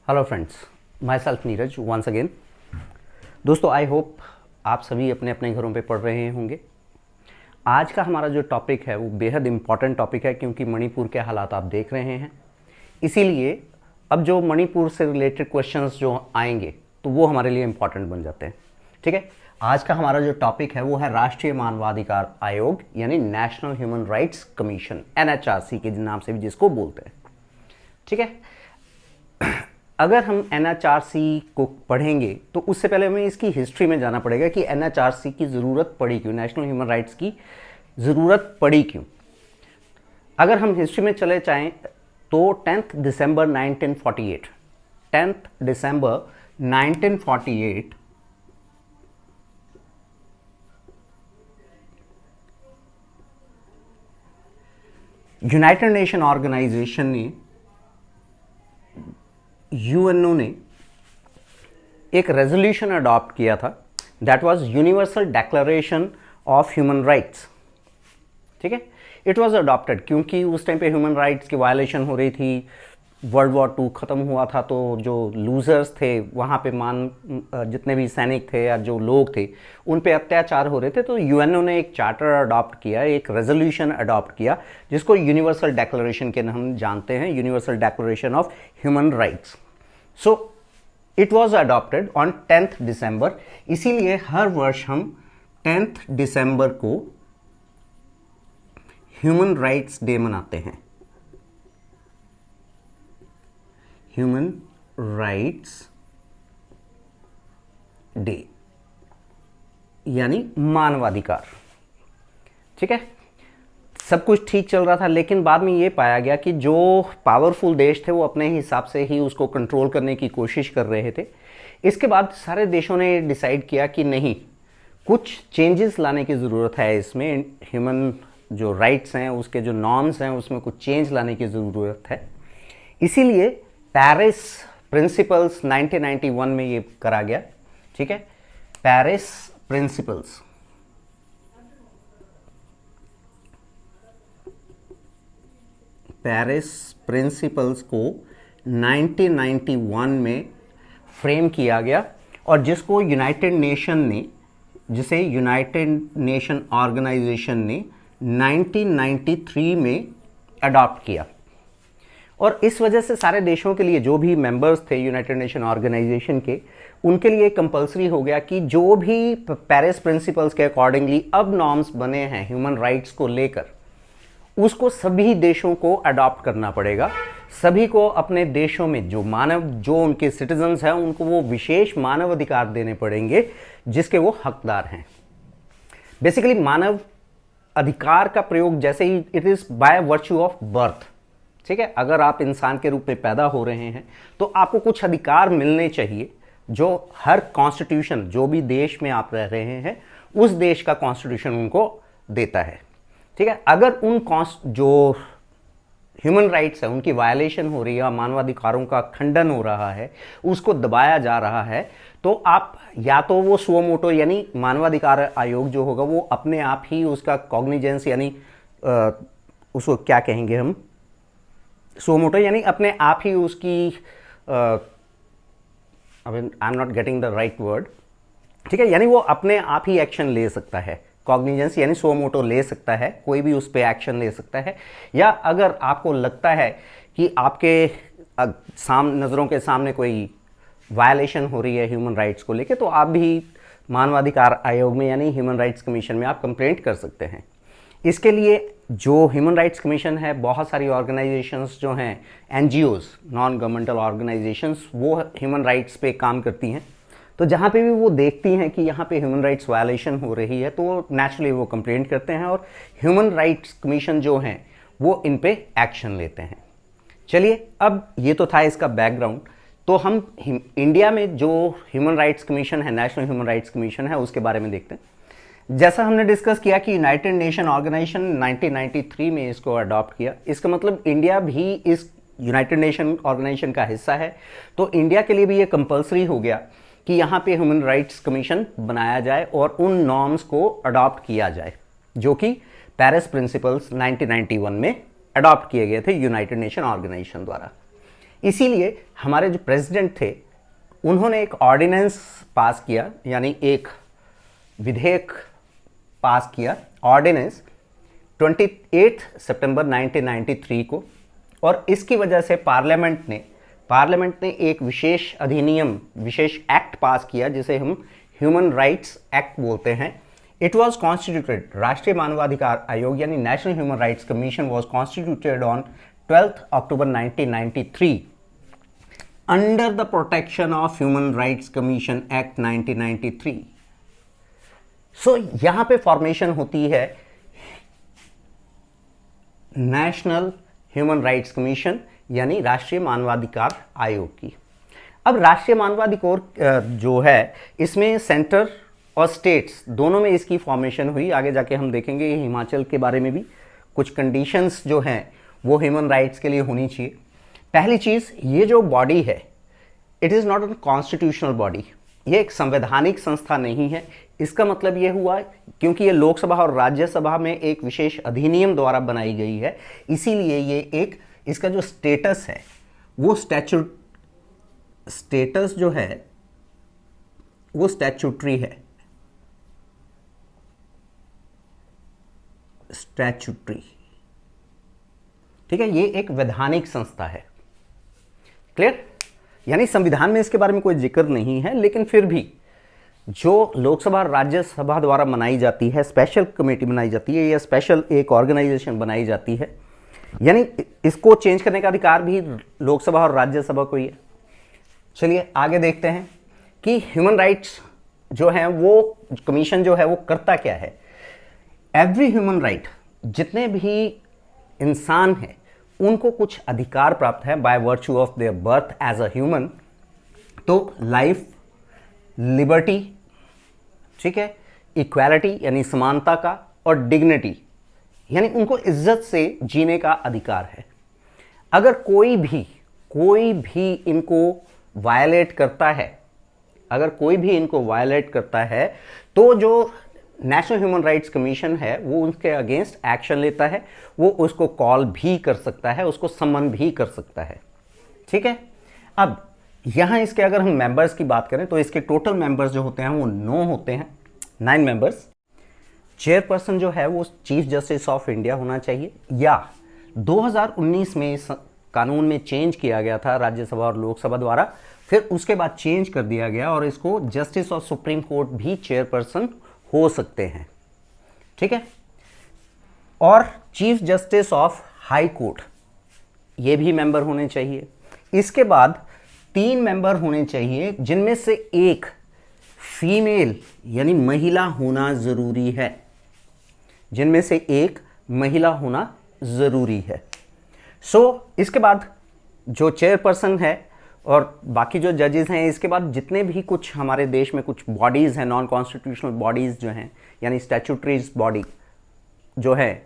Hello friends, myself Neeraj once again. दोस्तों, I hope आप सभी अपने अपने घरों पे पढ़ रहे होंगे। आज का हमारा जो टॉपिक है वो बेहद इम्पॉर्टेंट टॉपिक है, क्योंकि मणिपुर के हालात आप देख रहे हैं। इसीलिए अब जो मणिपुर से रिलेटेड क्वेश्चंस जो आएंगे तो वो हमारे लिए इम्पॉर्टेंट बन जाते हैं। ठीक है, आज का हमारा जो टॉपिक है वो है राष्ट्रीय मानवाधिकार आयोग यानी national human rights commission, NHRC के नाम से भी जिसको बोलते हैं। ठीक है, अगर हम NHRC को पढ़ेंगे तो उससे पहले हमें इसकी हिस्ट्री में जाना पड़ेगा कि NHRC की ज़रूरत पड़ी क्यों, नेशनल ह्यूमन राइट्स की ज़रूरत पड़ी क्यों। अगर हम हिस्ट्री में चले जाएं तो 10 दिसंबर 1948 यूनाइटेड नेशन ऑर्गेनाइजेशन ने, UNO ने एक रेजोल्यूशन अडॉप्ट किया था, that was universal declaration of human rights. ठीक है, इट वाज अडॉप्टेड क्योंकि उस टाइम पे ह्यूमन राइट्स की वायलेशन हो रही थी। वर्ल्ड वॉर 2 ख़त्म हुआ था, तो जो लूजर्स थे वहाँ पे जितने भी सैनिक थे या जो लोग थे उन पे अत्याचार हो रहे थे। तो UNO ने एक चार्टर अडॉप्ट किया, एक रेजोल्यूशन अडॉप्ट किया, जिसको यूनिवर्सल डिक्लेरेशन के हम जानते हैं, universal declaration of human rights. So it was adopted on 10th दिसंबर। इसीलिए हर वर्ष हम 10th दिसंबर को ह्यूमन राइट्स डे मनाते हैं। ह्यूमन राइट्स डे यानी मानवाधिकार। ठीक है, सब कुछ ठीक चल रहा था, लेकिन बाद में ये पाया गया कि जो पावरफुल देश थे वो अपने हिसाब से ही उसको कंट्रोल करने की कोशिश कर रहे थे। इसके बाद सारे देशों ने डिसाइड किया कि नहीं, कुछ चेंजेस लाने की ज़रूरत है इसमें, ह्यूमन जो राइट्स हैं उसके जो नॉर्म्स हैं उसमें कुछ चेंज लाने की ज़रूरत है। इसीलिए पेरिस प्रिंसिपल्स 1991 में ये करा गया। ठीक है, पेरिस प्रिंसिपल्स को 1991 में फ्रेम किया गया, और जिसको जिसे यूनाइटेड नेशन ऑर्गेनाइजेशन ने 1993 में अडॉप्ट किया। और इस वजह से सारे देशों के लिए, जो भी मेंबर्स थे यूनाइटेड नेशन ऑर्गेनाइजेशन के, उनके लिए कंपलसरी हो गया कि जो भी पेरिस प्रिंसिपल्स के अकॉर्डिंगली अब नॉर्म्स बने हैं ह्यूमन राइट्स को लेकर, उसको सभी देशों को अडॉप्ट करना पड़ेगा। सभी को अपने देशों में जो उनके सिटीजन्स हैं उनको वो विशेष मानव अधिकार देने पड़ेंगे जिसके वो हकदार हैं। बेसिकली मानव अधिकार का प्रयोग जैसे ही it is by virtue of birth. ठीक है, अगर आप इंसान के रूप में पैदा हो रहे हैं तो आपको कुछ अधिकार मिलने चाहिए जो हर कॉन्स्टिट्यूशन, जो भी देश में आप रह रहे हैं उस देश का कॉन्स्टिट्यूशन उनको देता है। ठीक है, अगर जो ह्यूमन राइट्स है उनकी वायलेशन हो रही है, मानवाधिकारों का खंडन हो रहा है, उसको दबाया जा रहा है, तो आप या तो वो सुओ मोटो यानी मानवाधिकार आयोग जो होगा वो अपने आप ही उसका कॉग्निजेंस यानी उसको क्या कहेंगे हम, सुओ मोटो यानी अपने आप ही उसकी I am not getting the right word. ठीक है, यानी वो अपने आप ही एक्शन ले सकता है, कॉग्निजेंस यानी सो मोटो ले सकता है, कोई भी उस पर एक्शन ले सकता है। या अगर आपको लगता है कि आपके नज़रों के सामने कोई वायलेशन हो रही है ह्यूमन राइट्स को लेके, तो आप भी मानवाधिकार आयोग में यानी ह्यूमन राइट्स कमीशन में आप कंप्लेंट कर सकते हैं। इसके लिए जो ह्यूमन राइट्स कमीशन है, बहुत सारी ऑर्गेनाइजेशंस जो हैं, NGOs, नॉन गवर्नमेंटल ऑर्गेनाइजेशंस, वो ह्यूमन राइट्स पे काम करती हैं। तो जहाँ पे भी वो देखती हैं कि यहाँ पे ह्यूमन राइट्स वायलेशन हो रही है तो नेचुरली वो कंप्लेंट करते हैं, और ह्यूमन राइट्स कमीशन जो हैं वो इन पे एक्शन लेते हैं। चलिए, अब ये तो था इसका बैकग्राउंड। तो हम इंडिया में जो ह्यूमन राइट्स कमीशन है, नेशनल ह्यूमन राइट्स कमीशन है, उसके बारे में देखते हैं। जैसा हमने डिस्कस किया कि यूनाइटेड नेशन ऑर्गेनाइजेशन 1993 में इसको अडॉप्ट किया, इसका मतलब इंडिया भी इस यूनाइटेड नेशन ऑर्गेनाइजेशन का हिस्सा है। तो इंडिया के लिए भी ये कंपलसरी हो गया कि यहाँ पे ह्यूमन राइट्स कमीशन बनाया जाए और उन नॉर्म्स को अडॉप्ट किया जाए जो कि पेरिस प्रिंसिपल्स 1991 में अडॉप्ट किए गए थे यूनाइटेड नेशन ऑर्गेनाइजेशन द्वारा। इसीलिए हमारे जो प्रेसिडेंट थे उन्होंने एक ऑर्डिनेंस पास किया, यानी एक विधेयक पास किया, ऑर्डिनेंस 28 सितंबर 1993 को। और इसकी वजह से पार्लियामेंट ने एक विशेष अधिनियम, विशेष एक्ट पास किया जिसे हम ह्यूमन राइट्स एक्ट बोलते हैं। इट वॉज कॉन्स्टिट्यूटेड, राष्ट्रीय मानवाधिकार आयोग यानी national human rights commission was constituted on 12 October 1993 under the protection of human rights commission act 1993। सो यहां पे फॉर्मेशन होती है नेशनल ह्यूमन राइट्स कमीशन यानी राष्ट्रीय मानवाधिकार आयोग की। अब राष्ट्रीय मानवाधिकार जो है इसमें सेंटर और स्टेट्स दोनों में इसकी फॉर्मेशन हुई। आगे जाके हम देखेंगे हिमाचल के बारे में भी कुछ कंडीशंस जो हैं वो ह्यूमन राइट्स के लिए होनी चाहिए। पहली चीज़, ये जो बॉडी है it is not a constitutional body, ये एक संवैधानिक संस्था नहीं है। इसका मतलब ये हुआ क्योंकि ये लोकसभा और राज्यसभा में एक विशेष अधिनियम द्वारा बनाई गई है, इसीलिए ये एक, इसका जो स्टेटस है वो स्टेटस जो है वो स्टैच्यूटरी है, स्टैच्यूटरी, ठीक है। ये एक वैधानिक संस्था है, क्लियर। यानी संविधान में इसके बारे में कोई जिक्र नहीं है, लेकिन फिर भी जो लोकसभा और राज्यसभा द्वारा बनाई जाती है, स्पेशल कमेटी बनाई जाती है या स्पेशल एक ऑर्गेनाइजेशन बनाई जाती है, यानी इसको चेंज करने का अधिकार भी लोकसभा और राज्यसभा को ही है। चलिए आगे देखते हैं कि ह्यूमन राइट्स जो है वो कमीशन जो है वो करता क्या है। एवरी ह्यूमन राइट, जितने भी इंसान हैं उनको कुछ अधिकार प्राप्त है by virtue of their birth as a human. तो लाइफ, लिबर्टी, ठीक है, इक्वालिटी यानी समानता का, और डिग्निटी यानी उनको इज्जत से जीने का अधिकार है। अगर कोई भी इनको वायलेट करता है, तो जो नेशनल ह्यूमन राइट्स कमीशन है वो उनके अगेंस्ट एक्शन लेता है, वो उसको कॉल भी कर सकता है, उसको समन भी कर सकता है, ठीक है। अब यहाँ इसके अगर हम मेंबर्स की बात करें तो इसके टोटल मेंबर्स जो होते हैं वो 9 होते हैं, 9 मेंबर्स। चेयरपर्सन जो है वो चीफ जस्टिस ऑफ इंडिया होना चाहिए, या 2019 में इस कानून में चेंज किया गया था राज्यसभा और लोकसभा द्वारा, फिर उसके बाद चेंज कर दिया गया और इसको जस्टिस ऑफ सुप्रीम कोर्ट भी चेयरपर्सन हो सकते हैं, ठीक है। और chief justice of high court ये भी मेंबर होने चाहिए। इसके बाद 3 मेंबर होने चाहिए जिनमें से एक फीमेल यानी महिला होना जरूरी है, इसके बाद जो चेयरपर्सन है और बाकी जो जजेस हैं, इसके बाद जितने भी कुछ हमारे देश में कुछ बॉडीज़ हैं, नॉन कॉन्स्टिट्यूशनल बॉडीज़ जो हैं यानी स्टैट्यूटरीज बॉडी जो है,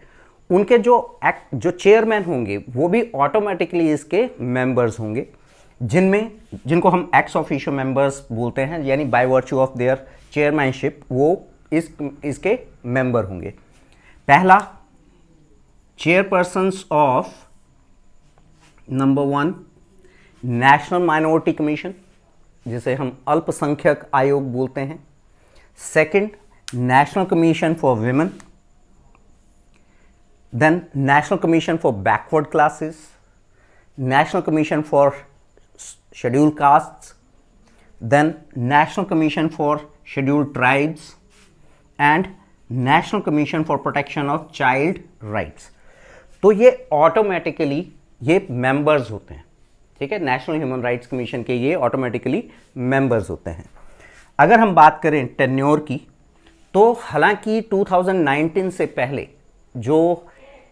उनके जो चेयरमैन होंगे वो भी ऑटोमेटिकली इसके मेंबर्स होंगे, जिनको हम एक्स ऑफिशियो मेंबर्स बोलते हैं, यानी by virtue of their chairmanship वो इसके मेंबर होंगे। पहला, chairpersons of number 1 national minority commission, जिसे हम अल्पसंख्यक आयोग बोलते हैं। Second, national commission for women, then national commission for backward classes, national commission for scheduled castes, then national commission for scheduled tribes and national commission for protection of child rights. तो ये automatically ये members होते हैं, ठीक है। National human rights commission के ये automatically members होते हैं। अगर हम बात करें टेन्योर की, तो हालांकि 2019 से पहले जो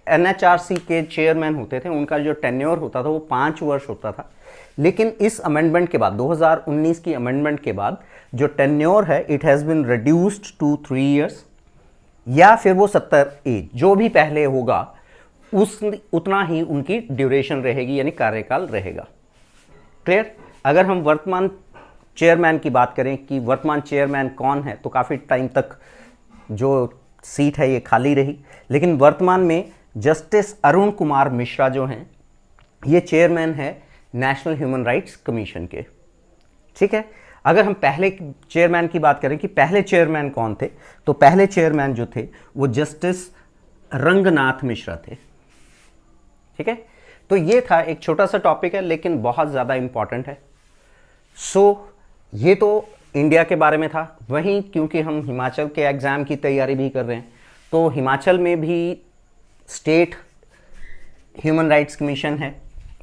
एनएचआरसी के चेयरमैन होते थे उनका जो टेन्योर होता था वो 5 वर्ष होता था, लेकिन इस अमेंडमेंट के बाद 2019 की अमेंडमेंट के बाद जो टेन्योर है it has been reduced to 3 years, या फिर वो 70 एज जो भी पहले होगा उतना ही उनकी ड्यूरेशन रहेगी, यानी कार्यकाल रहेगा, क्लियर। अगर हम वर्तमान चेयरमैन की बात करें कि वर्तमान चेयरमैन कौन है, तो काफ़ी टाइम तक जो सीट है ये खाली रही, लेकिन वर्तमान में जस्टिस अरुण कुमार मिश्रा जो हैं ये चेयरमैन है नेशनल ह्यूमन राइट्स कमीशन के। ठीक है, अगर हम पहले चेयरमैन की बात करें कि पहले चेयरमैन कौन थे, तो पहले चेयरमैन जो थे वो जस्टिस रंगनाथ मिश्रा थे। ठीक है, तो ये था एक छोटा सा टॉपिक है लेकिन बहुत ज़्यादा इंपॉर्टेंट है। सो ये तो इंडिया के बारे में था। वहीं क्योंकि हम हिमाचल के एग्ज़ाम की तैयारी भी कर रहे हैं, तो हिमाचल में भी स्टेट ह्यूमन राइट्स कमीशन है।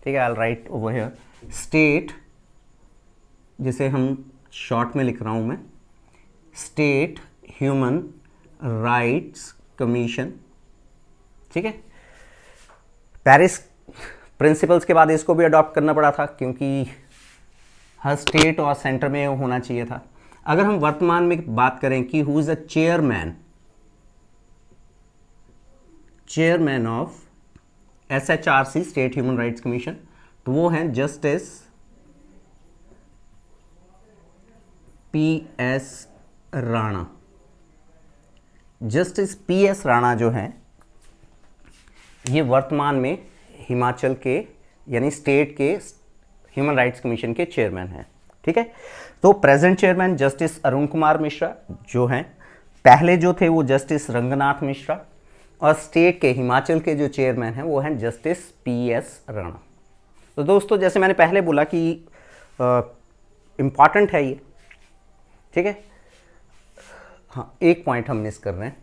ठीक है, I will write over here state, जिसे हम शॉर्ट में लिख रहा हूँ मैं, स्टेट ह्यूमन राइट्स कमीशन। ठीक है, पेरिस प्रिंसिपल्स के बाद इसको भी अडॉप्ट करना पड़ा था क्योंकि हर स्टेट और सेंटर में होना चाहिए था। अगर हम वर्तमान में बात करें कि who is a chairman of SHRC state human rights commission, तो वो हैं justice PS Rana. Justice PS Rana जो हैं ये वर्तमान में हिमाचल के यानी स्टेट के ह्यूमन राइट्स कमीशन के चेयरमैन हैं। ठीक है, तो present chairman justice Arun Kumar Mishra जो हैं, पहले जो थे वो जस्टिस रंगनाथ मिश्रा, और स्टेट के हिमाचल के जो चेयरमैन हैं वो हैं जस्टिस PS राणा। तो दोस्तों जैसे मैंने पहले बोला कि इम्पॉर्टेंट है ये। ठीक है, हाँ एक पॉइंट हम मिस कर रहे हैं।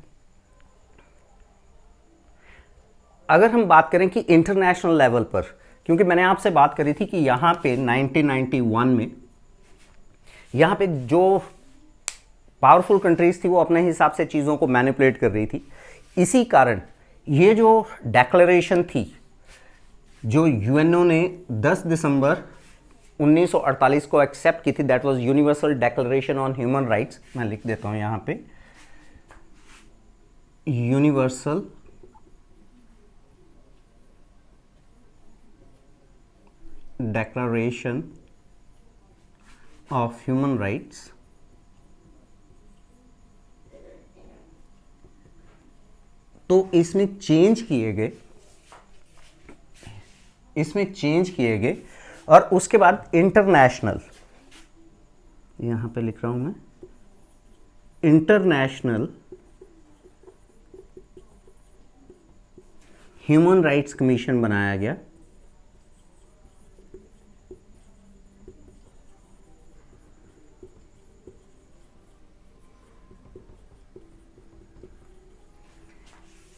अगर हम बात करें कि इंटरनेशनल लेवल पर, क्योंकि मैंने आपसे बात करी थी कि यहाँ पे 1991 में यहाँ पे जो पावरफुल कंट्रीज थी वो अपने हिसाब से चीज़ों को मैनिपुलेट कर रही थी। इसी कारण ये जो डेक्लेरेशन थी जो यूएनओ ने 10 दिसंबर 1948 को एक्सेप्ट की थी, that was universal declaration on human rights. मैं लिख देता हूँ यहाँ पे, universal declaration of human rights. तो इसमें चेंज किए गए और उसके बाद इंटरनेशनल, यहां पे लिख रहा हूं मैं, इंटरनेशनल ह्यूमन राइट्स कमीशन बनाया गया।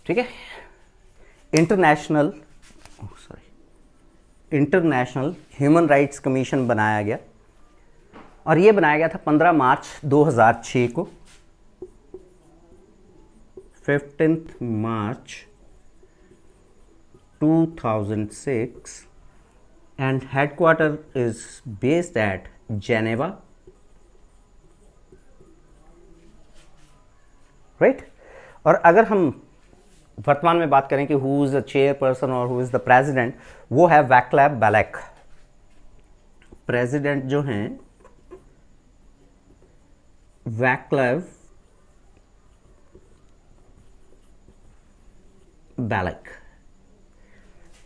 ठीक है, इंटरनेशनल ह्यूमन राइट्स कमीशन बनाया गया और ये बनाया गया था 15 मार्च 2006 को, 15th March 2006, and headquarter is based at Geneva, right? और अगर हम वर्तमान में बात करें कि हु इज द चेयरपर्सन और हु इज द प्रेसिडेंट, वो है वैक्लाव बेलेक। प्रेसिडेंट जो हैं वैक्लाव बेलेक।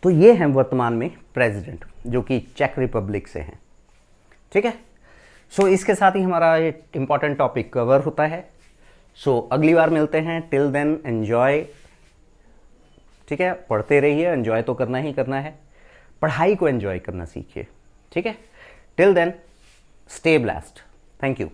तो ये हैं वर्तमान में प्रेसिडेंट जो कि चेक रिपब्लिक से हैं। ठीक है, सो इसके साथ ही हमारा ये इंपॉर्टेंट टॉपिक कवर होता है। सो अगली बार मिलते हैं। Till then enjoy. ठीक है, पढ़ते रहिए, एंजॉय तो करना ही करना है, पढ़ाई को एंजॉय करना सीखिए। ठीक है, till then stay blessed. Thank you.